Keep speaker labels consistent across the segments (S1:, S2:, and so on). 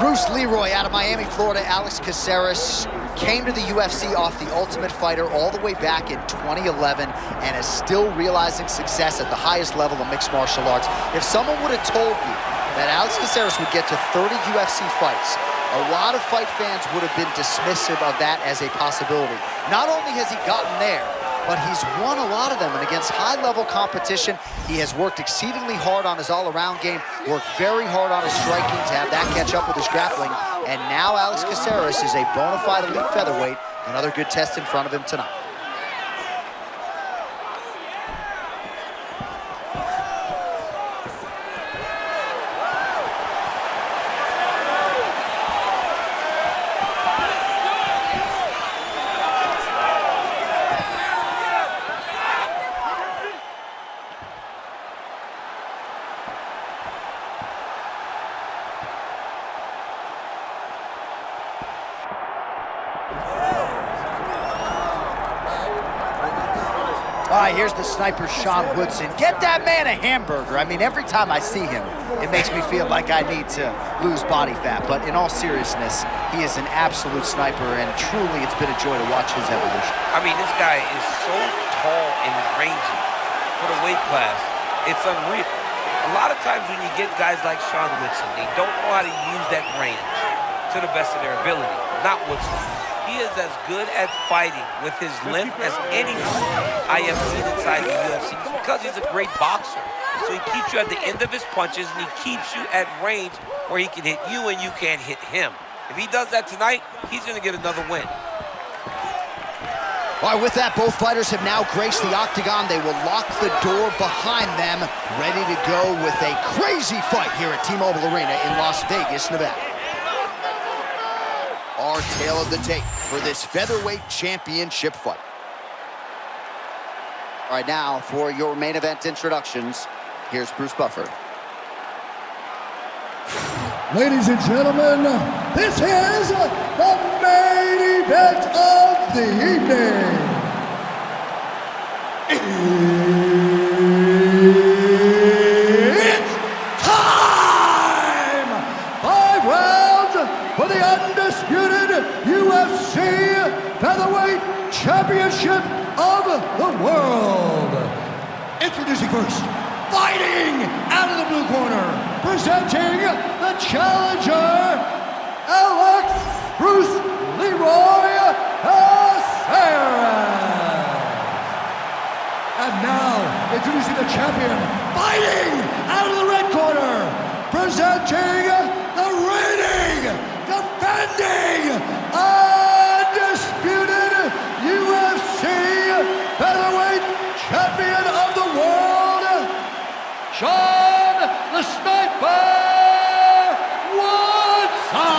S1: Bruce Leroy out of Miami, Florida. Alex Caceres came to the UFC off The Ultimate Fighter all the way back in 2011 and is still realizing success at the highest level of mixed martial arts. If someone would have told you that Alex Caceres would get to 30 UFC fights, a lot of fight fans would have been dismissive of that as a possibility. Not only has he gotten there, but he's won a lot of them, and against high-level competition, he has worked exceedingly hard on his all-around game, worked very hard on his striking to have that catch up with his grappling, and now Alex Caceres is a bona fide elite featherweight. Another good test in front of him tonight. All right, here's the sniper, Sean Woodson. Get that man a hamburger. I mean, every time I see him, it makes me feel like I need to lose body fat. But in all seriousness, he is an absolute sniper, and truly it's been a joy to watch his evolution.
S2: I mean, this guy is so tall and rangy for the weight class. It's unreal. A lot of times when you get guys like Sean Woodson, they don't know how to use that range to the best of their ability. Not Woodson. He is as good at fighting with his limb as anyone I have seen inside the UFC. It's because he's a great boxer. So he keeps you at the end of his punches, and he keeps you at range where he can hit you and you can't hit him. If he does that tonight, he's going to get another win.
S1: All right, with that, both fighters have now graced the octagon. They will lock the door behind them, ready to go with a crazy fight here at T-Mobile Arena in Las Vegas, Nevada. Our tale of the tape for this featherweight championship fight. All right, now for your main event introductions, here's Bruce Buffer.
S3: Ladies and gentlemen, this is the main event of the evening. It's time! 5 rounds for the undisputed UFC Featherweight Championship of the world. Introducing first, fighting out of the blue corner, presenting the challenger, Alex Bruce Leroy Caceres. And now, introducing the champion, fighting out of the red corner, presenting the reigning, defending, undisputed UFC Featherweight Champion of the world, Sean the Sniper Woodson!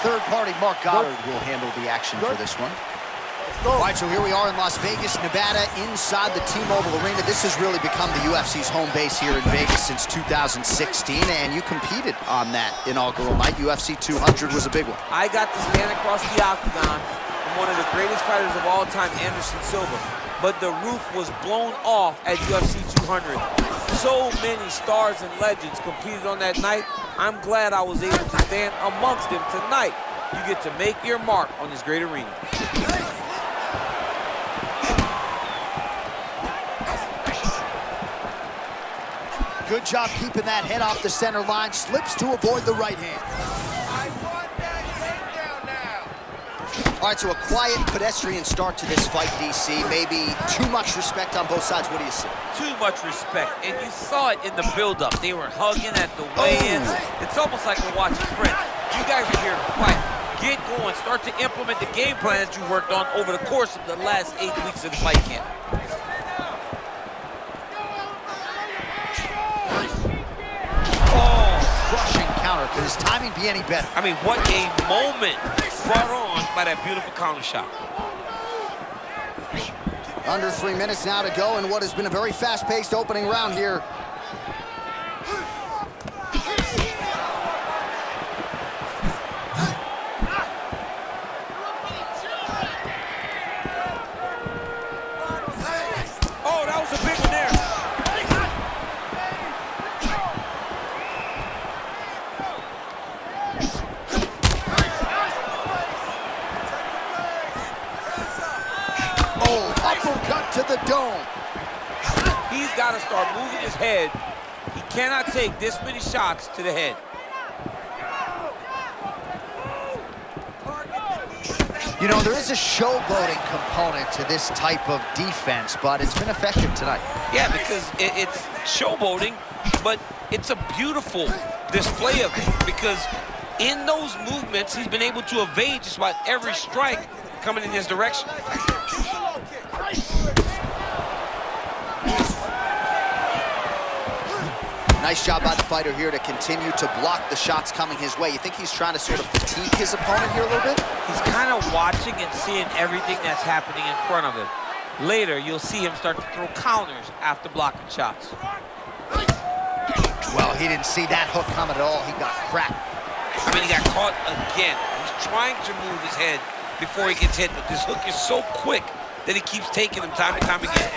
S1: Third party Mark Goddard will handle the action for this one. All right, so here we are in Las Vegas, Nevada, inside the T-Mobile Arena. This has really become the UFC's home base here in Vegas since 2016, and you competed on that inaugural night. UFC 200 was a big one.
S2: I got to stand across the octagon from one of the greatest fighters of all time, Anderson Silva. But the roof was blown off at UFC 200. So many stars and legends competed on that night. I'm glad I was able to stand amongst them tonight. You get to make your mark on this great arena.
S1: Good job keeping that head off the center line. Slips to avoid the right hand. All right, so a quiet, pedestrian start to this fight, DC. Maybe too much respect on both sides. What do you see?
S2: Too much respect, and you saw it in the build-up. They were hugging at the weigh-ins. It's almost like we're watching friends. You guys are here to fight. Get going. Start to implement the game plan that you worked on over the course of the last 8 weeks of the fight camp.
S1: Crushing counter. Could his timing be any better?
S2: I mean, what a moment brought on by that beautiful counter shot.
S1: Under 3 minutes now to go in what has been a very fast-paced opening round here.
S2: Oh, that was a big one there. start moving his head. He cannot take this many shots to the head.
S1: You know, there is a showboating component to this type of defense, but it's been effective tonight.
S2: Yeah, because it's showboating, but it's a beautiful display of it, because in those movements, he's been able to evade just about every strike coming in his direction.
S1: Nice job by the fighter here to continue to block the shots coming his way. You think he's trying to sort of fatigue his opponent here a little bit?
S2: He's kind of watching and seeing everything that's happening in front of him. Later, you'll see him start to throw counters after blocking shots.
S1: Well, he didn't see that hook coming at all. He got cracked.
S2: I mean, he got caught again. He's trying to move his head before he gets hit, but this hook is so quick that he keeps taking him time and time again.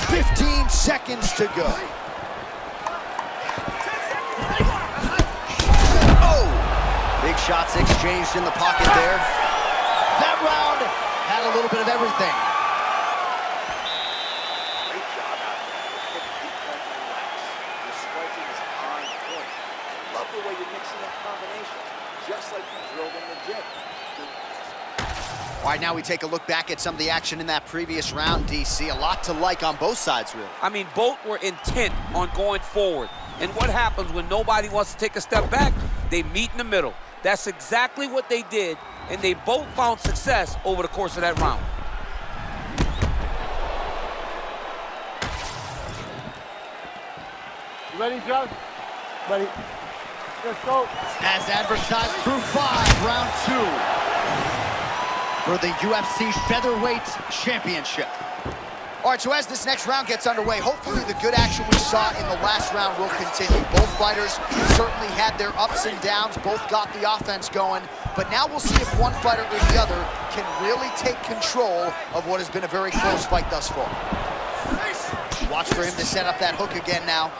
S1: 15 seconds to go. Oh! Big shots exchanged in the pocket there. That round had a little bit of everything.
S4: Great job out there. Your striking is on point. Love the way you're mixing that combination, just like you drilled in the gym.
S1: All right, now we take a look back at some of the action in that previous round, DC. A lot to like on both sides, really.
S2: I mean, both were intent on going forward. And what happens when nobody wants to take a step back? They meet in the middle. That's exactly what they did, and they both found success over the course of that round.
S5: You ready, John? Ready. Let's go.
S1: As advertised, through 5, round 2. For the UFC Featherweight Championship. All right, so as this next round gets underway, hopefully the good action we saw in the last round will continue. Both fighters certainly had their ups and downs, both got the offense going, but now we'll see if one fighter or the other can really take control of what has been a very close fight thus far. Watch for him to set up that hook again now.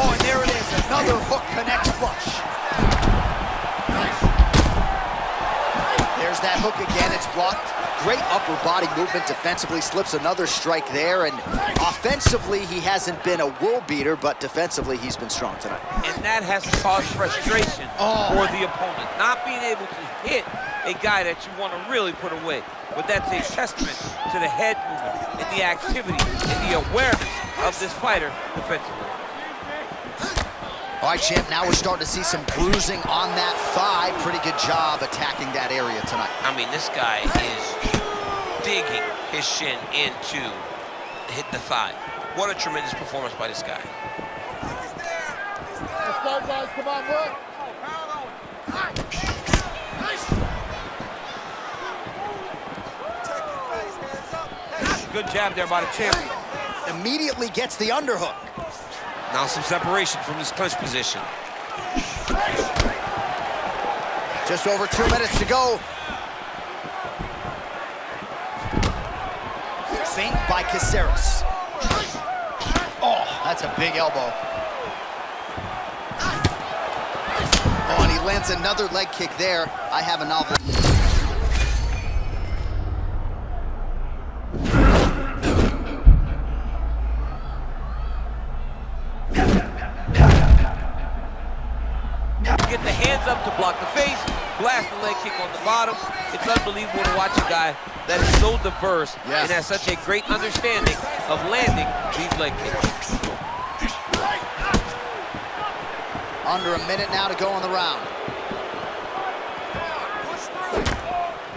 S1: Oh, and there it is, another hook connects flush. There's that hook again, it's blocked. Great upper body movement defensively, slips another strike there, and offensively, he hasn't been a world beater, but defensively, he's been strong tonight.
S2: And that has caused frustration for the opponent, not being able to hit a guy that you want to really put away. But that's a testament to the head movement and the activity and the awareness of this fighter defensively.
S1: All right, champ, now we're starting to see some bruising on that thigh. Pretty good job attacking that area tonight.
S2: I mean, this guy is digging his shin into hit the thigh. What a tremendous performance by this guy.
S5: Let's go, guys. Come on, look.
S2: Good jab there by the champion.
S1: Immediately gets the underhook.
S2: Now some separation from this clinch position.
S1: Just over 2 minutes to go. Feint by Caceres. Oh, that's a big elbow. Oh, and he lands another leg kick there. I have a novel.
S2: Get the hands up to block the face, blast the leg kick on the bottom. It's unbelievable to watch a guy that is so diverse and has such a great understanding of landing these leg kicks.
S1: Under a minute now to go in the round.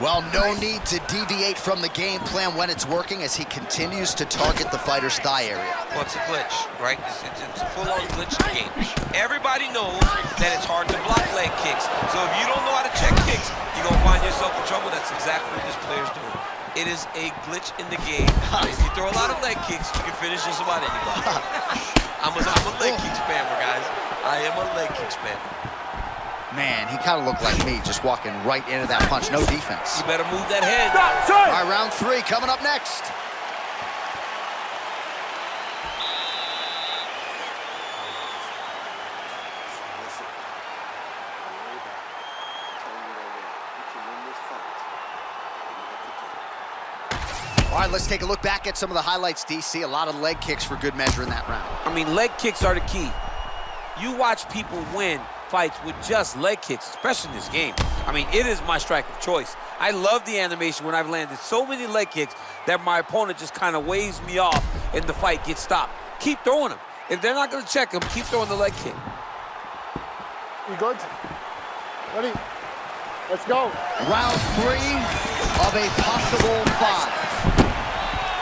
S1: Well, no need to deviate from the game plan when it's working as he continues to target the fighter's thigh area.
S2: Well, it's a glitch, right? It's a full-on glitch game. Everybody knows that it's hard to block leg kicks. So if you don't know how to check kicks, you're going to find yourself in trouble. That's exactly what this player's doing. It is a glitch in the game. If you throw a lot of leg kicks, you can finish just about anybody. I'm a leg kick spammer, guys. I am a leg kick spammer.
S1: Man, he kind of looked like me, just walking right into that punch. No defense.
S2: You better move that head.
S1: All right, round 3 coming up next. right, let's take a look back at some of the highlights, DC. A lot of leg kicks for good measure in that round.
S2: I mean, leg kicks are the key. You watch people win fights with just leg kicks, especially in this game. I mean, it is my strike of choice. I love the animation when I've landed so many leg kicks that my opponent just kind of waves me off and the fight gets stopped. Keep throwing them. If they're not going to check them, keep throwing the leg kick.
S5: You good? Ready? Let's go.
S1: Round 3 of a possible 5.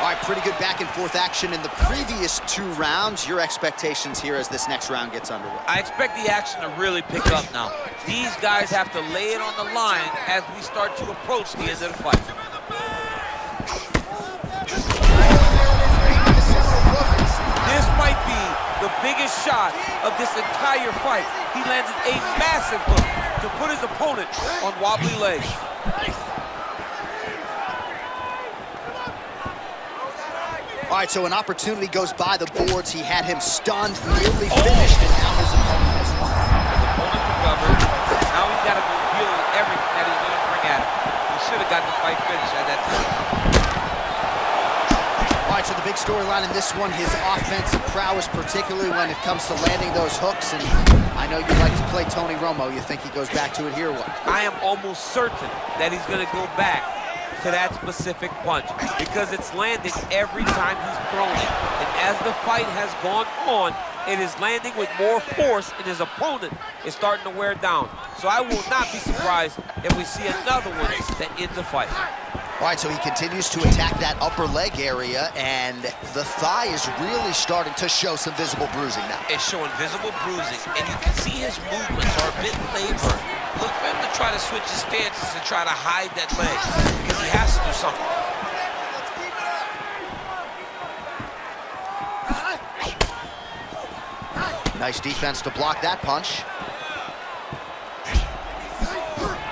S1: All right, pretty good back and forth action in the previous 2 rounds. Your expectations here as this next round gets underway?
S2: I expect the action to really pick up now. These guys have to lay it on the line as we start to approach the end of the fight. This might be the biggest shot of this entire fight. He landed a massive hook to put his opponent on wobbly legs.
S1: All right, so an opportunity goes by the boards. He had him stunned, nearly finished, and now his opponent has won.
S2: Opponent recovered. Now he's got to go deal with everything that he's going to bring at him. He should have got the fight finished at that time.
S1: All right, so the big storyline in this one, his offensive prowess, particularly when it comes to landing those hooks. And I know you like to play Tony Romo. You think he goes back to it here, what?
S2: I am almost certain that he's going to go back to that specific punch because it's landing every time he's thrown it. And as the fight has gone on, it is landing with more force and his opponent is starting to wear down. So I will not be surprised if we see another one that ends the fight.
S1: All right, so he continues to attack that upper leg area, and the thigh is really starting to show some visible bruising now.
S2: It's showing visible bruising, and you can see his movements are a bit labored. Look for him to try to switch his stances and try to hide that leg, because he has to do something.
S1: Nice defense to block that punch.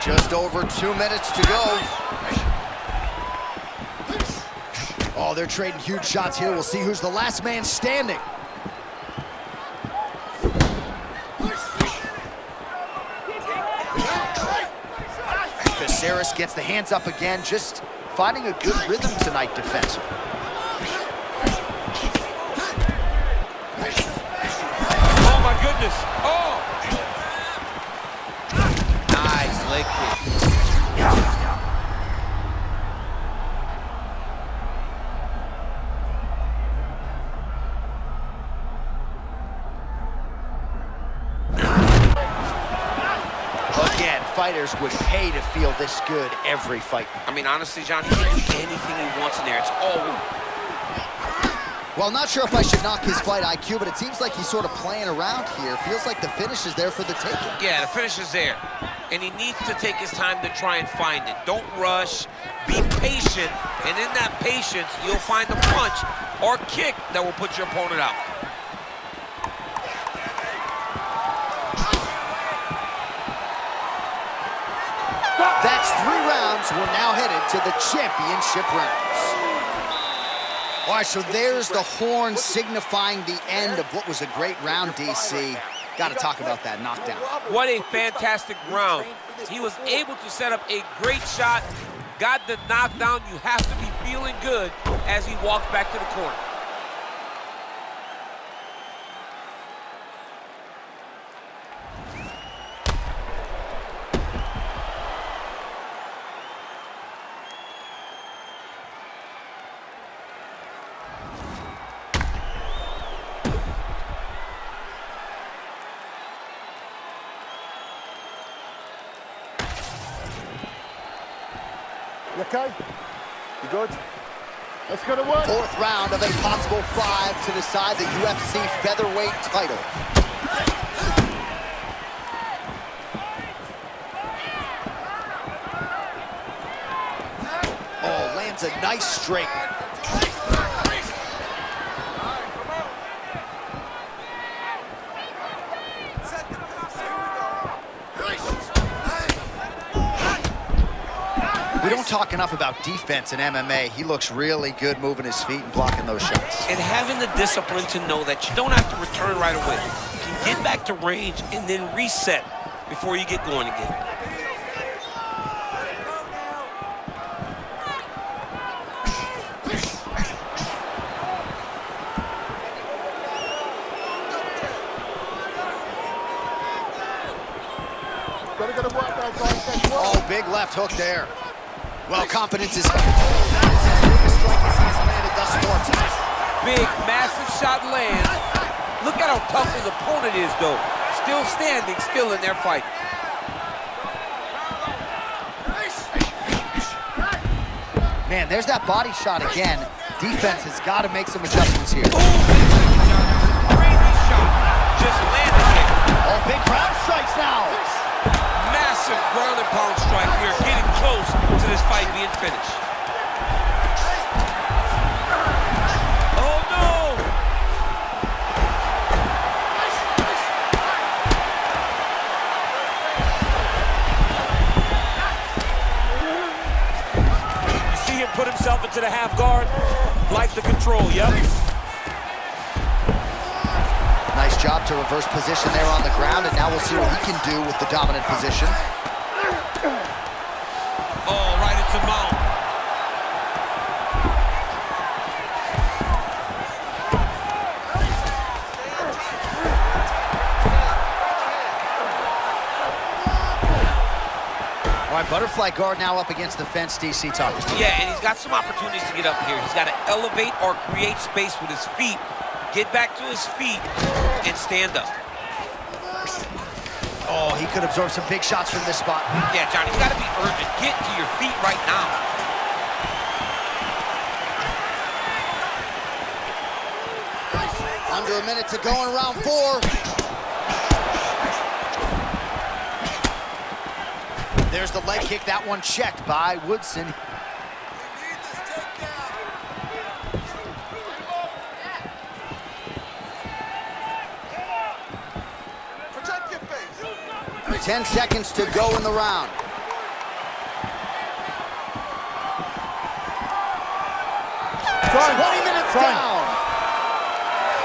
S1: Just over 2 minutes to go. Oh, they're trading huge shots here. We'll see who's the last man standing. Caceres gets the hands up again, just finding a good rhythm tonight defensively.
S2: Oh, my goodness. Oh! Nice leg kick.
S1: Fighters would pay to feel this good every fight.
S2: I mean, honestly, John, he can do anything he wants in there. It's all over.
S1: Well, not sure if I should knock his fight IQ, but it seems like he's sort of playing around here. Feels like the finish is there for the taking.
S2: Yeah, the finish is there. And he needs to take his time to try and find it. Don't rush. Be patient. And in that patience, you'll find the punch or kick that will put your opponent out.
S1: That's 3 rounds. We're now headed to the championship rounds. All right, so there's the horn signifying the end of what was a great round, DC. Got to talk about that knockdown.
S2: What a fantastic round. He was able to set up a great shot, got the knockdown. You have to be feeling good as he walks back to the corner.
S5: You okay? You good? Let's go to work.
S1: 4th round of a possible 5 to decide the UFC featherweight title. Oh, lands a nice straight. We don't talk enough about defense in MMA. He looks really good moving his feet and blocking those shots.
S2: And having the discipline to know that you don't have to return right away. You can get back to range and then reset before you get going again.
S5: Gotta get him work that guy.
S1: Oh, big left hook there. Well, confidence is... That is his biggest strike as he has landed thus far tonight.
S2: Big, massive shot lands. Look at how tough his opponent is, though. Still standing, still in their fight.
S1: Man, there's that body shot again. Defense has got to make some adjustments here.
S2: Ooh, crazy shot. Just landed it.
S1: Oh, big ground strikes now.
S2: Massive ground and pound strike here, getting close to this fight being finished. Oh, no! You see him put himself into the half guard? Like the control, yep.
S1: Nice job to reverse position there on the ground, and now we'll see what he can do with the dominant position.
S2: Oh, right into mount.
S1: All right, butterfly guard now up against the fence, DC talking.
S2: Yeah, and he's got some opportunities to get up here. He's got to elevate or create space with his feet, get back to his feet, and stand up.
S1: Oh, he could absorb some big shots from this spot.
S2: Yeah, Johnny, you got to be urgent. Get to your feet right now.
S1: Under a minute to go in round 4. There's the leg kick. That one checked by Woodson.
S3: Protect your face.
S1: 10 seconds to go in the round.
S5: Fine.
S1: 20 minutes
S5: Fine.
S1: down.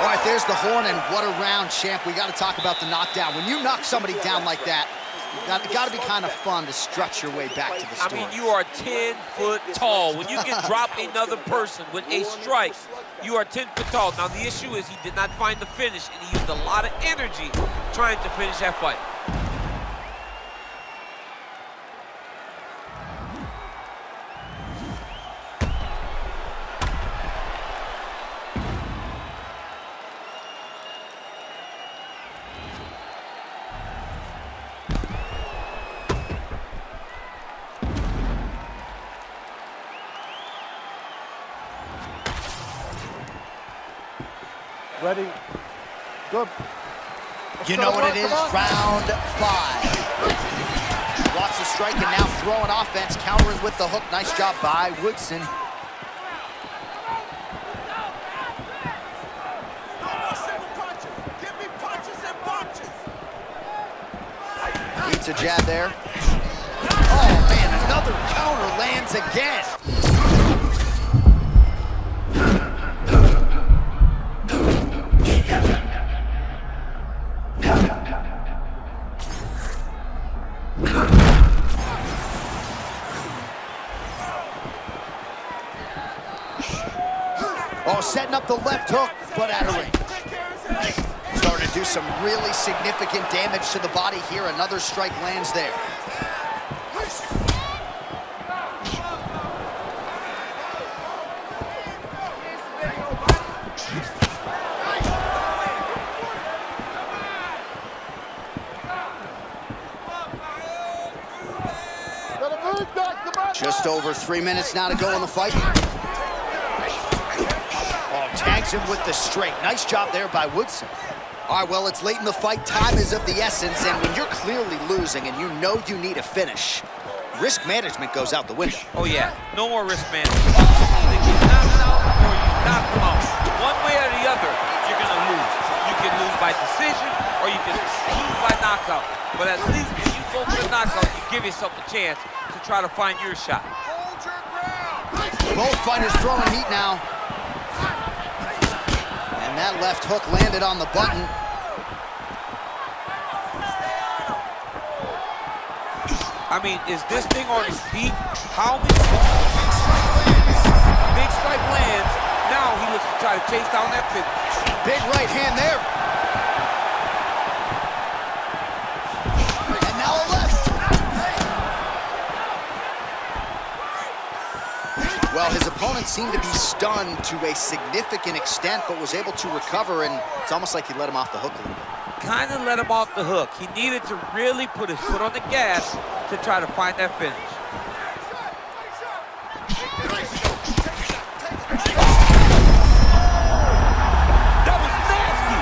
S1: All right, there's the horn, and what a round, champ. We got to talk about the knockdown. When you knock somebody down like that, it got to be kind of fun to strut your way back to the store.
S2: I mean, you are 10 foot tall. When you can drop another person with a strike, you are 10 foot tall. Now, the issue is he did not find the finish, and he used a lot of energy trying to finish that fight.
S5: Ready. Good.
S1: You know what it is? Round 5. Lots of strike and now throwing offense, countering with the hook. Nice job by Woodson. Beats a jab there. Oh, man, another counter lands again. Oh, setting up the left hook, but out of range. Starting to do some really significant damage to the body here. Another strike lands there. Just over 3 minutes now to go in the fight. Oh, tags him with the straight. Nice job there by Woodson. All right, well, it's late in the fight. Time is of the essence, and when you're clearly losing and you know you need a finish, risk management goes out the window.
S2: Oh, yeah. No more risk management. Either you knock him out or you knock him out. One way or the other, you're going to lose. You can lose by decision or you can lose by knockout. But at least when you go for the knockout, you give yourself a chance to try to find your shot.
S1: Both fighters throwing heat now. And that left hook landed on the button.
S2: I mean, is this thing on his feet? How many big strike lands? Now he looks to try to chase down that finish.
S1: Big right hand there. And now a left. opponent seemed to be stunned to a significant extent, but was able to recover, and it's almost like he let him off the hook a little bit.
S2: Kind of let him off the hook. He needed to really put his foot on the gas to try to find that finish. That was nasty.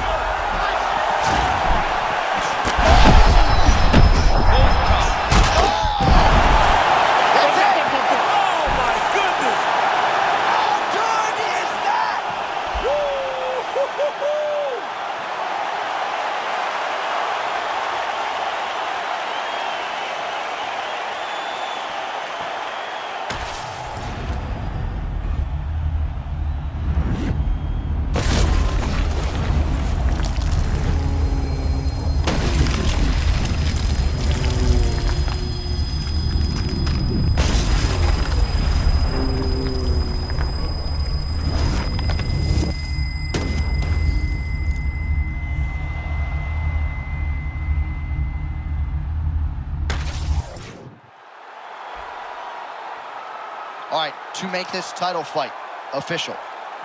S1: That's it!
S2: Oh my goodness.
S1: How good is that? All right, to make this title fight official,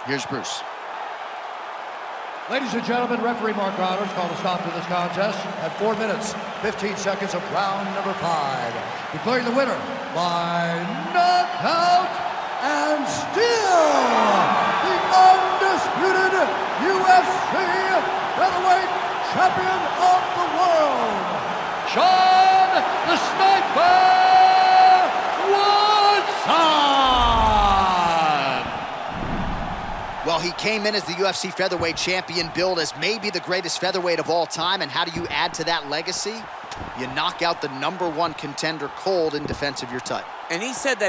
S1: here's Bruce.
S3: Ladies and gentlemen, referee Mark Roberts called a stop to this contest at 4 minutes, 15 seconds of round number 5. Declaring the winner by knockout and still the undisputed UFC featherweight champion of the world, Sean the Sniper Woodson!
S1: Well, he came in as the UFC featherweight champion, billed as maybe the greatest featherweight of all time. And how do you add to that legacy? You knock out the #1 contender cold in defense of your title.
S2: And he said that